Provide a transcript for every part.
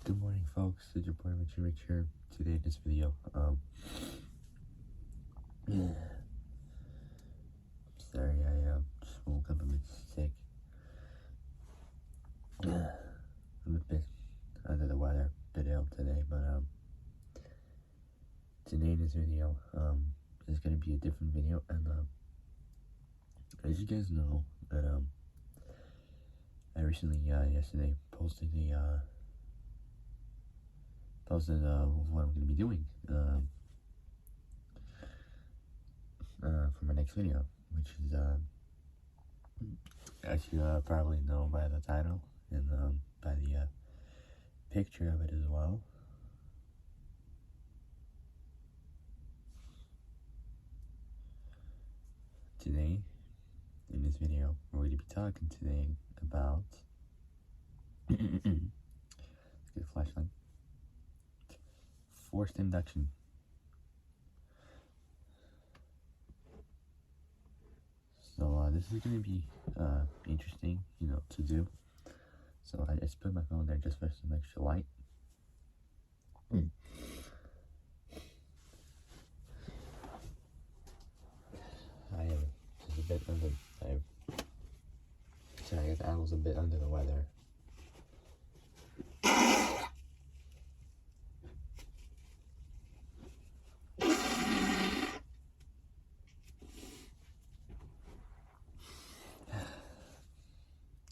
Good morning, folks. It's your boy Rich here. Today in this video, sorry, I just woke up a bit sick. I'm a bit under the weather, a bit ill today, but today in this video, is gonna be a different video, and as you guys know, that I recently yesterday posted what I'm gonna be doing for my next video, which is as you probably know by the title and by the picture of it as well. Today, in this video, we're going to be talking today about let's get a flashlight. Forced induction. So this is going to be interesting, to do. So I just put my phone there just for some extra light. I am just a bit under. I guess I was a bit under the weather.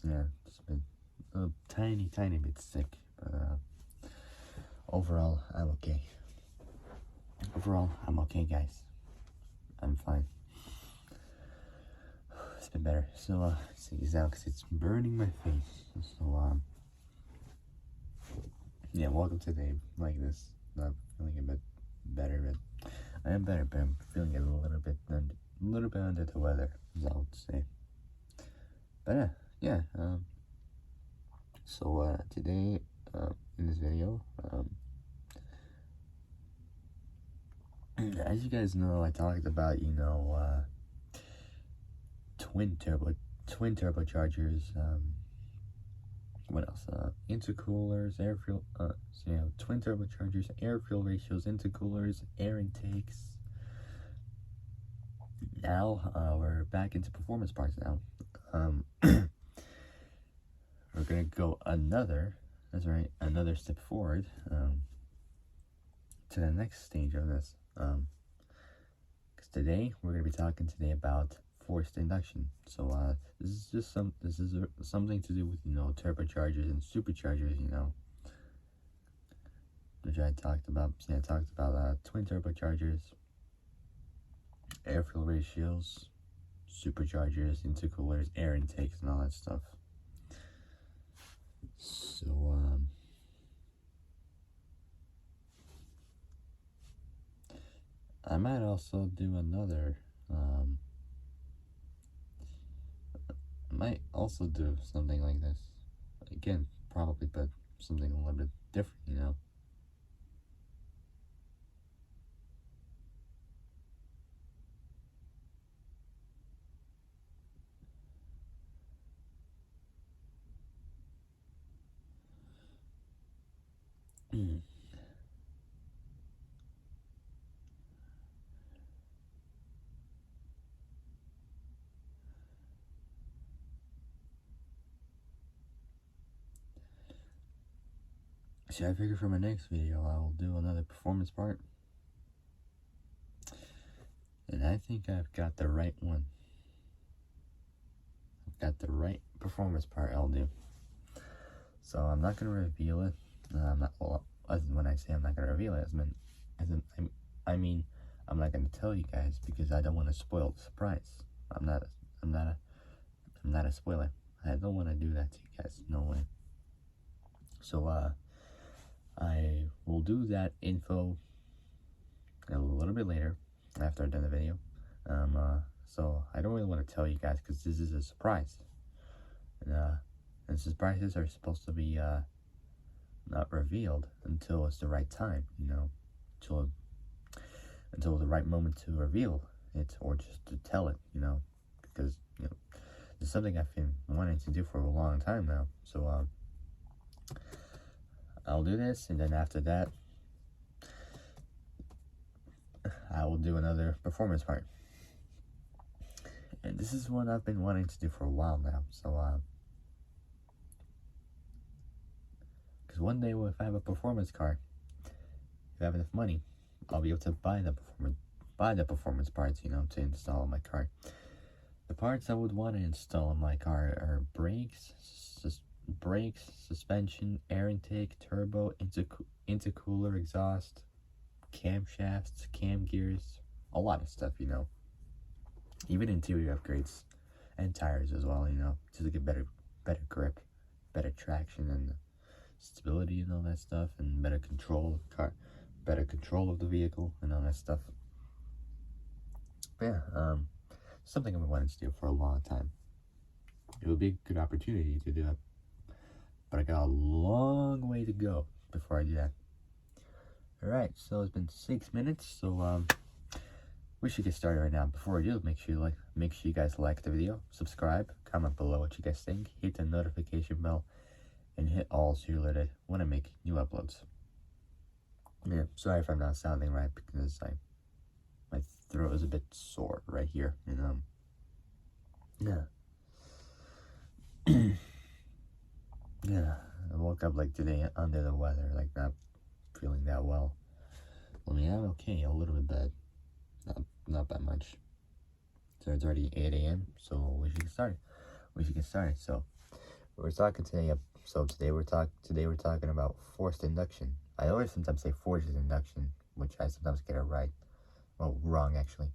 Yeah, just been a tiny bit sick, but overall I'm okay. Guys. I'm fine. It's been better. So sneeze out because it's burning my face. So yeah, welcome to the day like this. Not feeling a bit better, but I am better, but I'm feeling a little bit under the weather, as I would say. But yeah. So today, in this video, as you guys know, I talked about twin turbochargers. What else? Intercoolers, air fuel. Twin turbochargers, air fuel ratios, intercoolers, air intakes. Now we're back into performance parts. Now, we're gonna go another step forward to the next stage of this. Because today we're gonna be talking about forced induction. So this is something to do with turbochargers and superchargers, which I talked about. I talked about twin turbochargers, air fuel ratios, superchargers, intercoolers, air intakes, and all that stuff. So I might also do another. I might also do something like this again, probably, but something a little bit different, So I figured for my next video, I will do another performance part. And I think I've got the right one. I've got the right performance part I'll do. So I'm not going to reveal it. When I say I'm not going to reveal it, I mean, I'm not going to tell you guys because I don't want to spoil the surprise. I'm not a spoiler. I don't want to do that to you guys. No way. So I will do that info a little bit later after I've done the video. So I don't really want to tell you guys because this is a surprise. And surprises are supposed to be not revealed until it's the right time, until the right moment to reveal it or just to tell it, because it's something I've been wanting to do for a long time now. So I'll do this, and then after that, I will do another performance part. And this is what I've been wanting to do for a while now. So, because one day, if I have a performance car, if I have enough money, I'll be able to buy the performance parts, to install on my car. The parts I would want to install on my car are brakes, suspension, air intake, turbo, intercooler, exhaust, camshafts, cam gears, a lot of stuff, Even interior upgrades and tires as well, to get better grip, better traction and stability and all that stuff, and better control of the car, better control of the vehicle and all that stuff. But yeah, something I've been wanting to do for a long time. It would be a good opportunity to do it, but I got a long way to go before I do that. Alright, so it's been 6 minutes, so we should get started right now. Before I do, make sure you guys like the video, subscribe, comment below what you guys think, hit the notification bell, and hit all so you're alerted when I make new uploads. Yeah, sorry if I'm not sounding right, because my throat is a bit sore right here, yeah. Yeah, I woke up today under the weather, not feeling that well. I mean, I'm okay, a little bit bad, not that much. So it's already 8 a.m. So we should get started. So we're talking today. So today we're talking about forced induction. I always sometimes say forced induction, which I sometimes get it right. Well, wrong actually.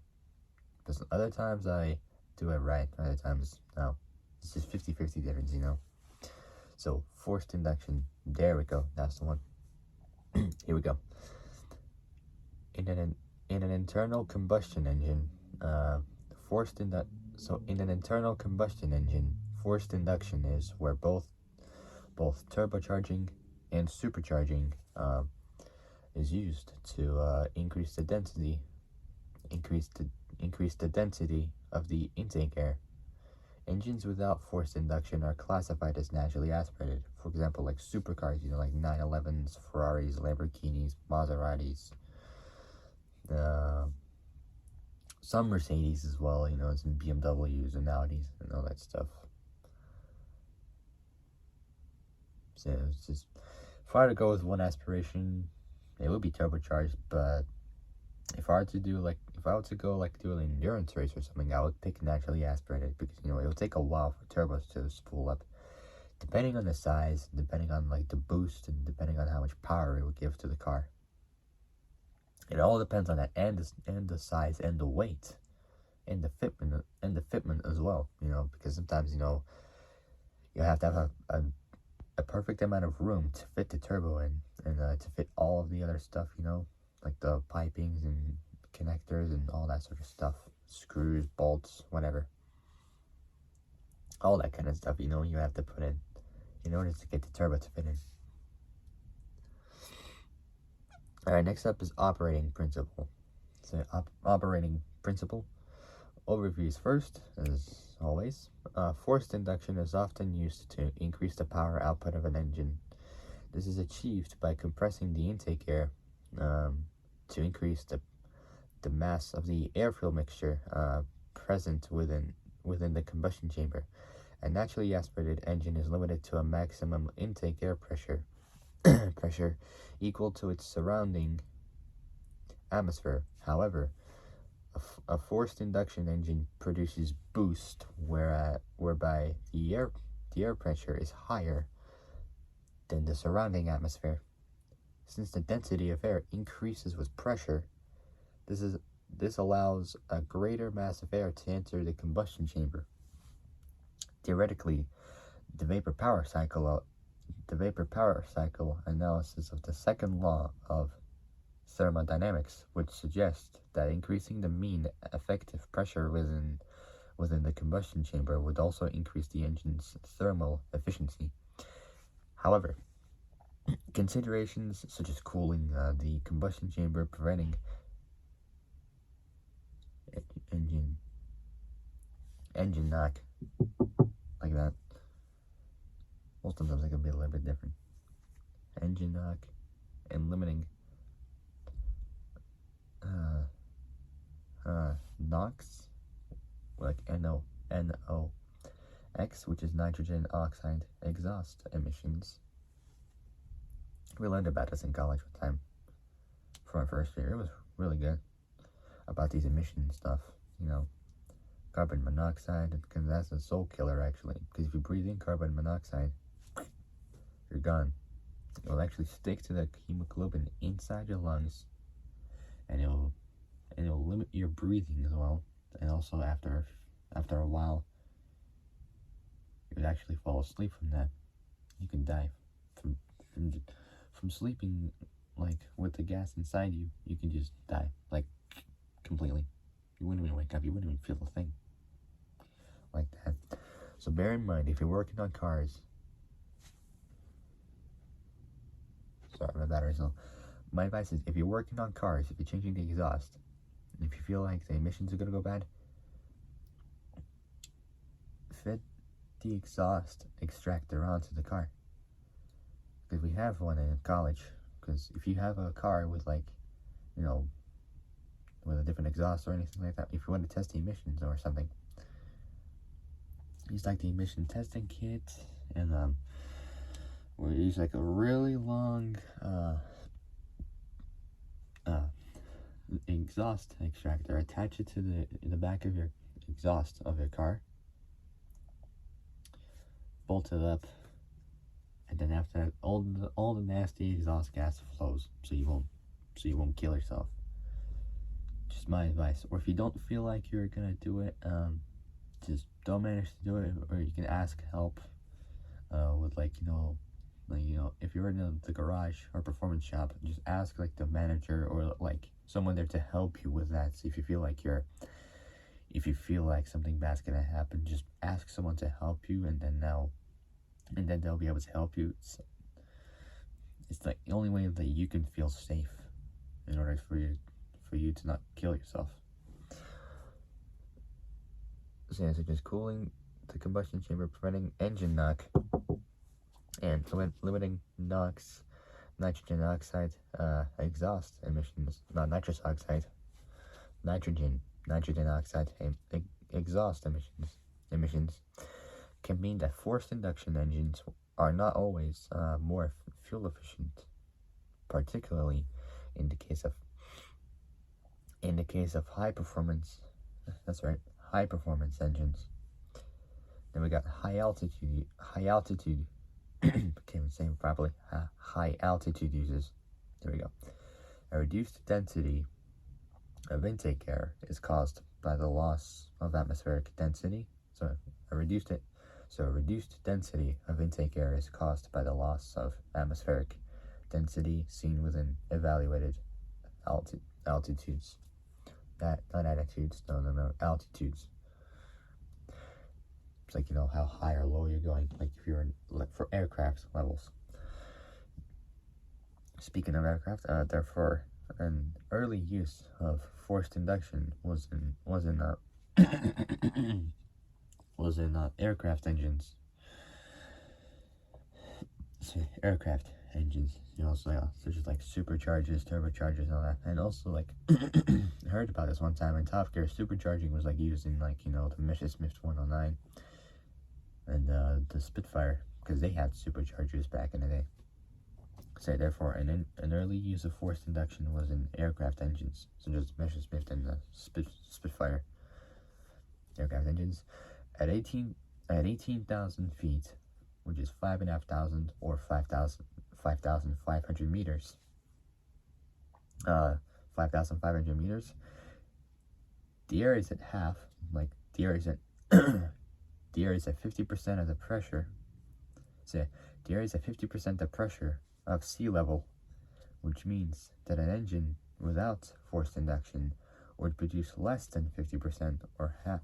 Because other times I do it right, other times no. It's just 50-50 difference, So forced induction. There we go. That's the one. Here we go. In an internal combustion engine, in an internal combustion engine, forced induction is where both turbocharging and supercharging is used to increase the density of the intake air. Engines without forced induction are classified as naturally aspirated. For example, like supercars, like 911s, Ferraris, Lamborghinis, Maseratis, some Mercedes as well, some BMWs and Audis and all that stuff. So it's just, if I were to go with one aspiration, it would be turbocharged. But if I were to do do an endurance race or something, I would pick naturally aspirated, because it would take a while for turbos to spool up, depending on the size, depending on the boost, and depending on how much power it would give to the car. It all depends on that, and the size and the weight and the fitment as well, because sometimes you have to have a perfect amount of room to fit the turbo in, and to fit all of the other stuff, like the pipings and connectors and all that sort of stuff, screws, bolts, whatever, all that kind of stuff, you have to put in order to get the turbo to fit in. Alright, next up is operating principle. So operating principle overviews first, as always. Forced induction is often used to increase the power output of an engine. This is achieved by compressing the intake air to increase the mass of the air-fuel mixture present within the combustion chamber. A naturally aspirated engine is limited to a maximum intake air pressure equal to its surrounding atmosphere. However, a forced induction engine produces boost, whereby the air pressure is higher than the surrounding atmosphere. Since the density of air increases with pressure, this allows a greater mass of air to enter the combustion chamber. Theoretically, the vapor power cycle analysis of the second law of thermodynamics, which suggests that increasing the mean effective pressure within the combustion chamber would also increase the engine's thermal efficiency. However, considerations such as cooling the combustion chamber, preventing engine knock, like that. Well, sometimes it can be a little bit different. engine knock and limiting NOx, like NOx, which is nitrogen oxide exhaust emissions. We learned about this in college one time for my first year. It was really good about these emission stuff, you know, carbon monoxide, because that's a soul killer actually, because if you breathe in carbon monoxide, you're gone. It will actually stick to the hemoglobin inside your lungs, and it'll limit your breathing as well. And also after a while, you would actually fall asleep from that. You can die from sleeping, like with the gas inside you. You can just die, like completely. You wouldn't even wake up. You wouldn't even feel the thing like that. So bear in mind, if you're working on cars, sorry, my battery's low. My advice is, if you're working on cars, if you're changing the exhaust, if you feel like the emissions are gonna go bad, fit the exhaust extractor onto the car. Because we have one in college. Because if you have a car with, like, you know, with a different exhaust or anything like that, if you want to test the emissions or something, use like the emission testing kit, and we use like a really long exhaust extractor, attach it to the back of your exhaust of your car, bolt it up, and then after that, all the nasty exhaust gas flows, so you won't kill yourself. Just my advice. Or if you don't feel like you're gonna do it, just don't manage to do it, or you can ask help with, like, if you're in the garage or performance shop, just ask like the manager or like someone there to help you with that. So if you feel like something bad's gonna happen, just ask someone to help you, and then they'll be able to help you. It's like the only way that you can feel safe in order for you to not kill yourself. So yeah, so just cooling the combustion chamber, preventing engine knock, and limiting NOx, nitrogen oxide exhaust emissions, not nitrous oxide, nitrogen oxide exhaust emissions can mean that forced induction engines are not always more fuel efficient, particularly in the case of high performance engines. Then we got high altitude can't even say it properly. High altitude users. There we go. A reduced density of intake air is caused by the loss of atmospheric density. So a reduced density of intake air is caused by the loss of atmospheric density seen within evaluated altitudes. Not attitudes. No, altitudes. It's like, how high or low you're going, like if you're for aircraft levels. Speaking of aircraft, therefore, an early use of forced induction was in aircraft engines. So aircraft engines, such as like superchargers, turbochargers, and all that. And also, like, I heard about this one time in Top Gear. Supercharging was like used in, like, the Messerschmitt 109 and the Spitfire, because they had superchargers back in the day. So therefore, an early use of forced induction was in aircraft engines, such as Messerschmitt and the Spitfire aircraft engines. At 18,000 feet, which is 5,500 or 5,500 meters. 5,500 meters. The air is at half, like the air is at 50% of the pressure. So the air is at 50% the pressure of sea level, which means that an engine without forced induction would produce less than 50% or half,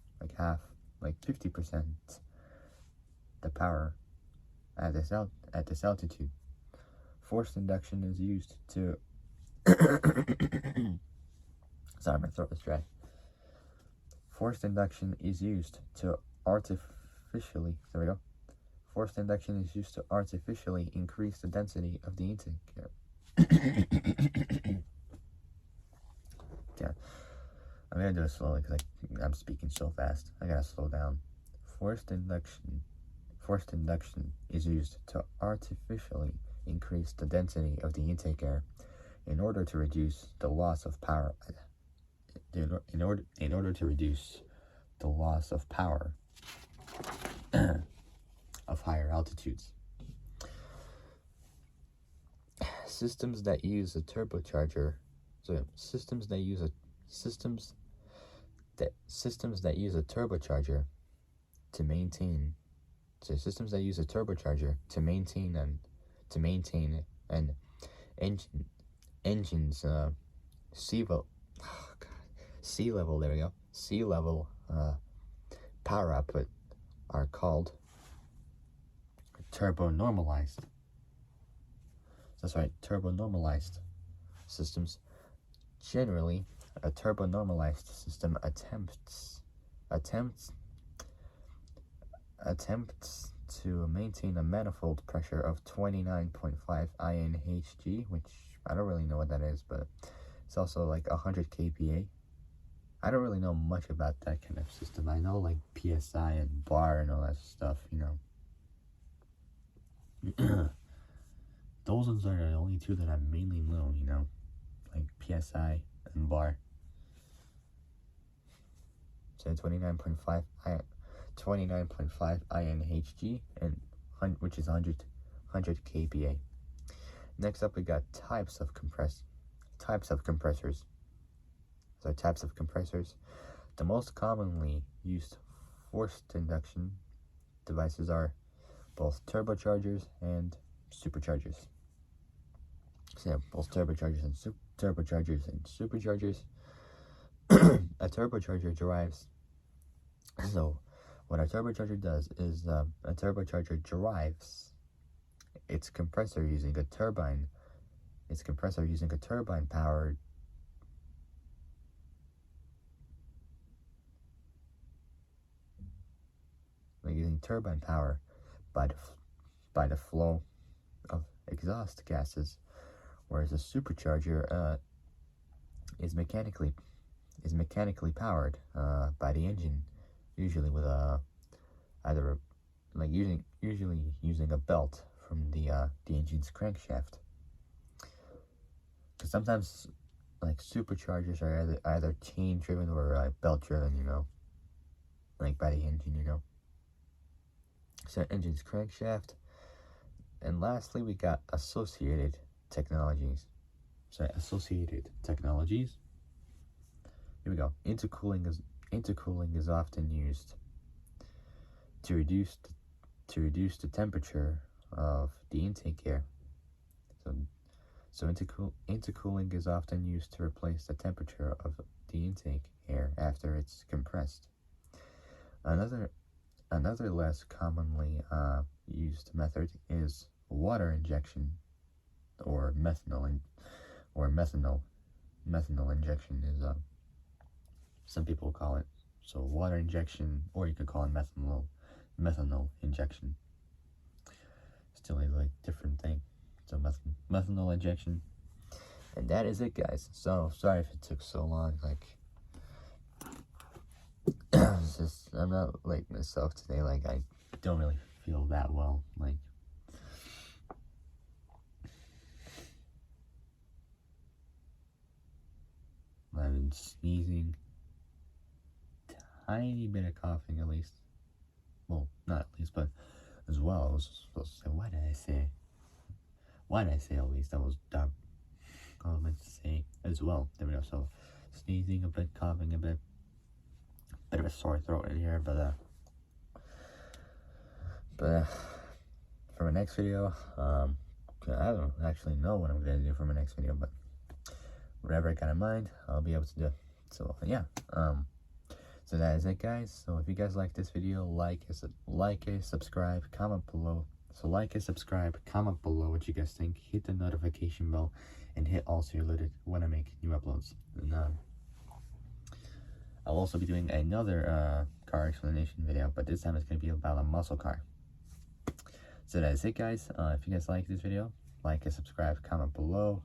like 50% the power at this altitude. Forced induction is used to sorry, my throat is dry. Forced induction is used to artificially Forced induction is used to artificially increase the density of the intake air. Yeah, I'm gonna do it slowly because I'm speaking so fast. I gotta slow down. Forced induction is used to artificially increase the density of the intake air in order to reduce the loss of power. In order to reduce the loss of power of higher altitudes. Systems that use a turbocharger, systems that use a turbocharger to maintain an engine's sea level power output are called turbo-normalized. That's right, turbo-normalized systems. Generally, a turbo-normalized system attempts to maintain a manifold pressure of 29.5 INHG, which I don't really know what that is, but it's also like 100 kPa. I don't really know much about that kind of system. I know like PSI and bar and all that stuff, you know. Those ones are the only two that I mainly know, you know, like PSI and bar. So 29.5 INHG, and which is 100 kPa. Next up, we got types of compressors. So types of compressors. The most commonly used forced induction devices are both turbochargers and superchargers. So yeah, both turbochargers and superchargers. A turbocharger drives. So what a turbocharger does is a turbocharger drives its compressor using a turbine. Powered using turbine power by the flow of exhaust gases, whereas a supercharger is mechanically powered by the engine, usually with usually using a belt from the engine's crankshaft. Because sometimes like superchargers are either chain driven or belt driven, you know, like by the engine, you know. So engine's crankshaft. And lastly, we got associated technologies. Here we go. Intercooling is often used to reduce the temperature of the intake air. So intercooling is often used to replace the temperature of the intake air after it's compressed. Another less commonly used method is water injection, or methanol injection is some people call it. So water injection, or you could call it methanol injection. Still a like different thing. So methanol injection. And that is it, guys. So sorry if it took so long. Like it's just, I'm not like myself today. Like I don't really feel that well. Like I've been sneezing, tiny bit of coughing at least. Well, not at least, but as well. I was supposed to say, why did I say at least? That was dumb. I meant to say as well. There we go. So sneezing a bit, coughing a bit of a sore throat in here, but for my next video, I don't actually know what I'm gonna do for my next video, but whatever I got in mind, I'll be able to do. So yeah, so that is it, guys. So if you guys like this video, like it, subscribe, comment below. So like it, subscribe, comment below what you guys think, hit the notification bell, and hit all so you're alerted when I make new uploads. And I'll also be doing another car explanation video, but this time it's going to be about a muscle car. So that's it, guys. If you guys like this video, like and subscribe, comment below,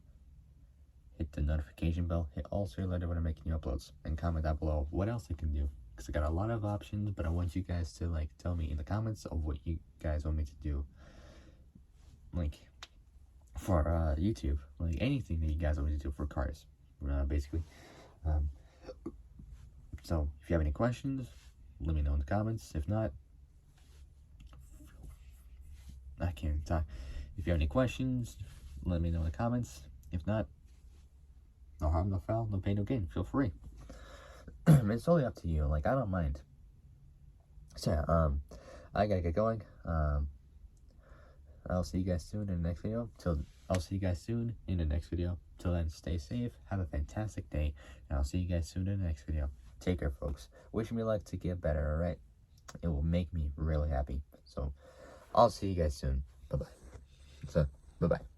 hit the notification bell, hit also alert when I'm making new uploads, and comment down below what else I can do, because I got a lot of options, but I want you guys to like tell me in the comments of what you guys want me to do, like for YouTube, like anything that you guys want me to do for cars, basically. So if you have any questions, let me know in the comments. If not, I can't talk. If you have any questions, let me know in the comments. If not, no harm, no foul, no pain, no gain. Feel free. It's totally up to you. Like, I don't mind. So yeah, I gotta get going. I'll see you guys soon in the next video. I'll see you guys soon in the next video. Till then, stay safe. Have a fantastic day, and I'll see you guys soon in the next video. Take care, folks. Wish me luck to get better. All right, it will make me really happy. So, I'll see you guys soon. Bye bye. So, bye bye.